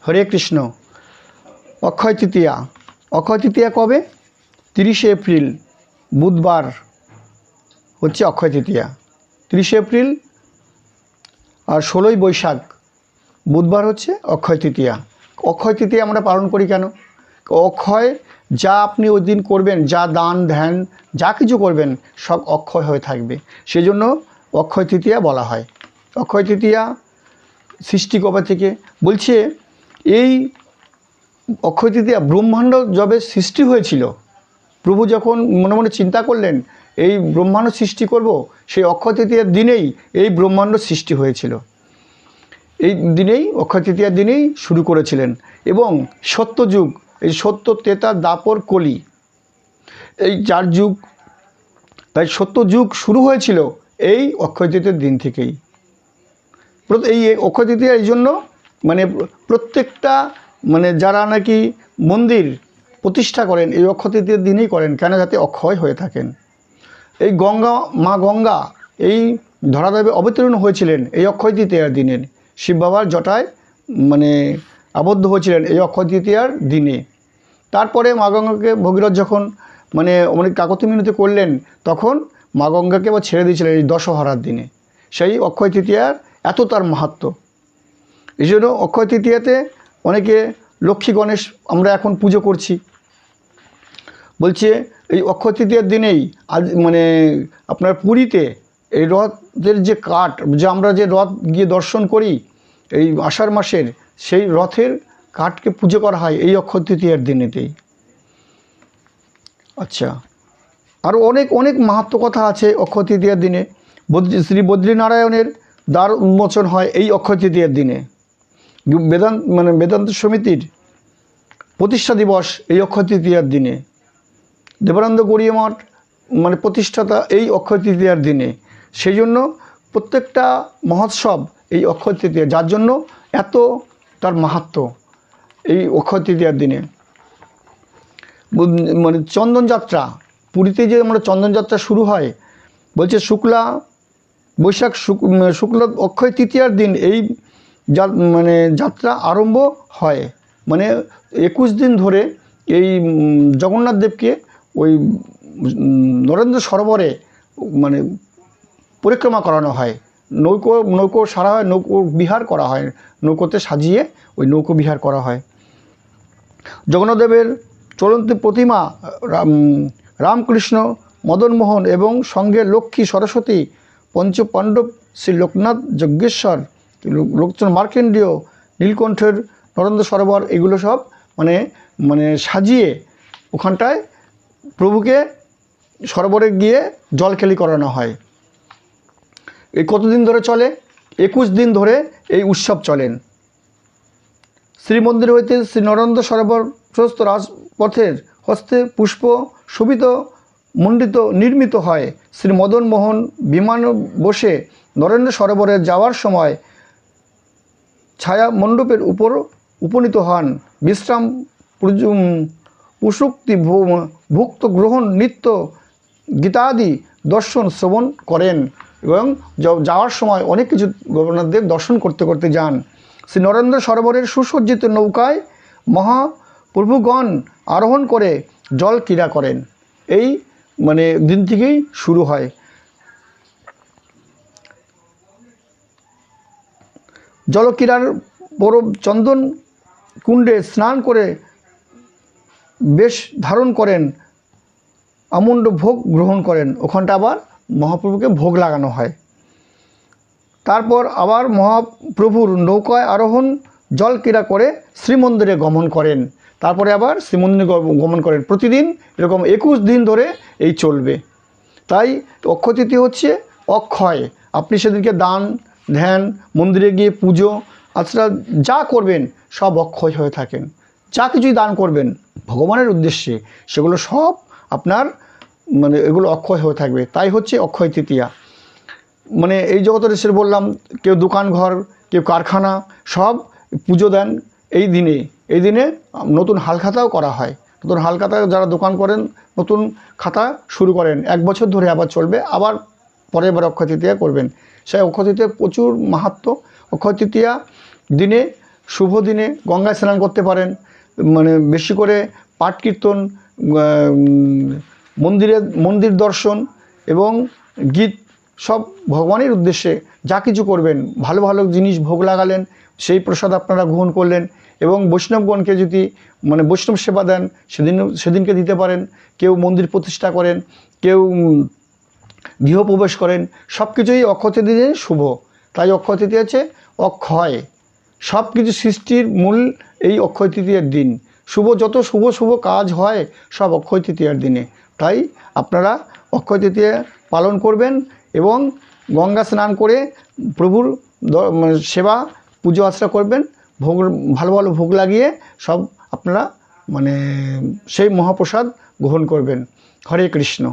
হরে কৃষ্ণ। অক্ষয় তৃতীয়া। অক্ষয় তৃতীয়া কবে? 30শে এপ্রিল বুধবার হচ্ছে অক্ষয় তৃতীয়া। 30শে এপ্রিল আর 16ই বৈশাখ বুধবার হচ্ছে অক্ষয় তৃতীয়া। অক্ষয় তৃতীয়া আমরা পালন করি কেন? অক্ষয় যা আপনি ওই দিন করবেন, যা দান ধ্যান যা কিছু করবেন সব অক্ষয় হয়ে থাকবে, সেজন্য অক্ষয় তৃতীয়া বলা হয়। অক্ষয় তৃতীয়া সৃষ্টি কবে থেকে বলছে? এই অক্ষয় তৃতীয়া ব্রহ্মাণ্ড যবে সৃষ্টি হয়েছিল, প্রভু যখন মনে মনে চিন্তা করলেন এই ব্রহ্মাণ্ড সৃষ্টি করব, সেই অক্ষয় তৃতীয়ার দিনেই এই ব্রহ্মাণ্ড সৃষ্টি হয়েছিল। এই দিনেই অক্ষয় তৃতীয়ার দিনেই শুরু করেছিলেন। এবং সত্যযুগ, এই সত্য ত্রেতা দ্বাপর কলি, এই 4 যুগ, তাই সত্যযুগ শুরু হয়েছিল এই অক্ষয় তৃতীয়ার দিন থেকেই। এই অক্ষয় তৃতীয়া এই জন্য মানে প্রত্যেকটা যারা নাকি মন্দির প্রতিষ্ঠা করেন এই অক্ষয় তৃতীয়ার দিনেই করেন, কেন? যাতে অক্ষয় হয়ে থাকেন। এই মা গঙ্গা এই ধরাধামে অবতীর্ণ হয়েছিলেন এই অক্ষয় তৃতীয়ার দিনের। শিব বাবার জটায় আবদ্ধ হয়েছিলেন এই অক্ষয় তৃতীয়ার দিনে। তারপরে মা গঙ্গাকে ভগীরথ যখন অনেক কাকতি মিনতি করলেন, তখন মা গঙ্গাকে আবার ছেড়ে দিয়েছিলেন এই দশহরার দিনে। সেই অক্ষয় তৃতীয়ার এত তার মাহাত্ম্য। এই জন্য অক্ষয় তৃতীয়াতে অনেকে লক্ষ্মী গণেশ আমরা এখন পুজো করছি। বলছে এই অক্ষয় তৃতীয়ার দিনেই আজ আপনার পুরীতে এই রথের যে কাঠ, যে আমরা যে রথ গিয়ে দর্শন করি এই আষাঢ় মাসের, সেই রথের কাঠকে পুজো করা হয় এই অক্ষয় তৃতীয়ার দিনেতেই। আচ্ছা, আরও অনেক অনেক মাহাত্ম্য কথা আছে অক্ষয় তৃতীয়ার দিনে। শ্রী বদ্রীনারায়ণের দ্বার উন্মোচন হয় এই অক্ষয় তৃতীয়ার দিনে। বেদান্ত সমিতির প্রতিষ্ঠা দিবস এই অক্ষয় তৃতীয়ার দিনে। দেবানন্দ গড়িয়া মঠ প্রতিষ্ঠাতা এই অক্ষয় তৃতীয়ার দিনে। সেই জন্য প্রত্যেকটা মহোৎসব এই অক্ষয় তৃতীয়া, যার জন্য এত তার মাহাত্ম্য এই অক্ষয় তৃতীয়ার দিনে। চন্দনযাত্রা, পুরীতে যে চন্দনযাত্রা শুরু হয়, বলছে বৈশাখ শুক্ল অক্ষয় তৃতীয়ার দিন এই যাত্রা আরম্ভ হয়। 21 দিন ধরে এই জগন্নাথ দেবকে ওই নরেন্দ্র সরোবরে পরিক্রমা করানো হয়। নৌকো সারা হয়, নৌকো বিহার করা হয়, নৌকোতে সাজিয়ে ওই নৌকো বিহার করা হয়। জগন্নাথদেবের চলন্ত প্রতিমা রামকৃষ্ণ, মদনমোহন এবং সঙ্গে লক্ষ্মী, সরস্বতী, পঞ্চপাণ্ডব, শ্রী লোকনাথ, যজ্ঞেশ্বর, লোকচন মার্কেন্ডীয়, নীলকণ্ঠের নরেন্দ্র সরোবর, এগুলো সব সাজিয়ে ওখানটায় প্রভুকে সরোবরে গিয়ে জলখেলি করানো হয়। এই কতদিন ধরে চলে? 21 দিন ধরে এই উৎসব চলেন। শ্রীমন্দির হইতে শ্রী নরেন্দ্র সরোবর প্রশস্ত রাজপথের হস্তে পুষ্প শোভিত মণ্ডিত নির্মিত হয়। শ্রী মদন মোহন বিমান বসে নরেন্দ্র সরোবরে যাওয়ার সময় ছায়া মণ্ডপের উপর উপনীত হন। বিশ্রাম, পুষুক্তি, ভুক্ত গ্রহণ, নিত্য গীতাদি দর্শন শ্রবণ করেন এবং যাওয়ার সময় অনেক কিছু জগন্নাথদেব দর্শন করতে করতে যান। শ্রী নরেন্দ্র সরোবরের সুসজ্জিত নৌকায় মহাপ্রভুগণ আরোহণ করে জল ক্রীড়া করেন। এই দিন থেকেই শুরু হয়। জলক্রীড়ার পরব চন্দন কুণ্ডে স্নান করে বেশ ধারণ করেন, আমন্ড ভোগ গ্রহণ করেন। ওখানটা আবার মহাপ্রভুকে ভোগ লাগানো হয়। তারপর আবার মহাপ্রভুর নৌকায় আরোহণ, জল ক্রীড়া করে শ্রীমন্দিরে গমন করেন। তারপরে আবার শ্রীমন্দিরে গমন করেন। প্রতিদিন এরকম 21 দিন ধরে এই চলবে। তাই অক্ষয় তৃতীয়া হচ্ছে অক্ষয়। আপনি সেদিনকে দান ধ্যান, মন্দিরে গিয়ে পুজো আচ্ছা যা করবেন সব অক্ষয় হয়ে থাকেন। যা কিছুই দান করবেন ভগবানের উদ্দেশ্যে, সেগুলো সব আপনার এগুলো অক্ষয় হয়ে থাকবে। তাই হচ্ছে অক্ষয় তৃতীয়া। এই জগতের এসে বললাম, কেউ দোকান ঘর, কেউ কারখানা, সব পুজো দেন এই দিনে। এই দিনে নতুন হালখাতাও করা হয়। নতুন হালখাতা যারা দোকান করেন নতুন খাতা শুরু করেন, 1 বছর ধরে আবার চলবে, আবার পরের বার অক্ষয় তৃতীয়া করবেন। সেই অক্ষয় তৃতীয়ার প্রচুর মাহাত্ম্য। অক্ষয় তৃতীয়া দিনে শুভ দিনে গঙ্গায় স্নান করতে পারেন, মানে বেশি করে পাঠ কীর্তন, মন্দির দর্শন এবং গীত সব ভগবানের উদ্দেশ্যে যা কিছু করবেন, ভালো ভালো জিনিস ভোগ লাগালেন, সেই প্রসাদ আপনারা গ্রহণ করলেন। এবং বৈষ্ণবগণকে যদি মানে বৈষ্ণব সেবা দেন সেদিনকে দিতে পারেন। কেউ মন্দির প্রতিষ্ঠা করেন, কেউ গৃহপ্রবেশ করেন, সব কিছুই অক্ষয় তৃতীয়া শুভ। তাই অক্ষয় তৃতীয়া হচ্ছে অক্ষয়, সব কিছু সৃষ্টির মূল এই অক্ষয় তৃতীয়ার দিন। যত শুভ কাজ হয় সব অক্ষয় তৃতীয়ার দিনে। তাই আপনারা অক্ষয় তৃতীয়া পালন করবেন এবং গঙ্গা স্নান করে প্রভুর সেবা পুজো আর্চনা করবেন, ভালো ভালো ভোগ লাগিয়ে সব আপনারা মানে সেই মহাপ্রসাদ গ্রহণ করবেন। হরে কৃষ্ণ।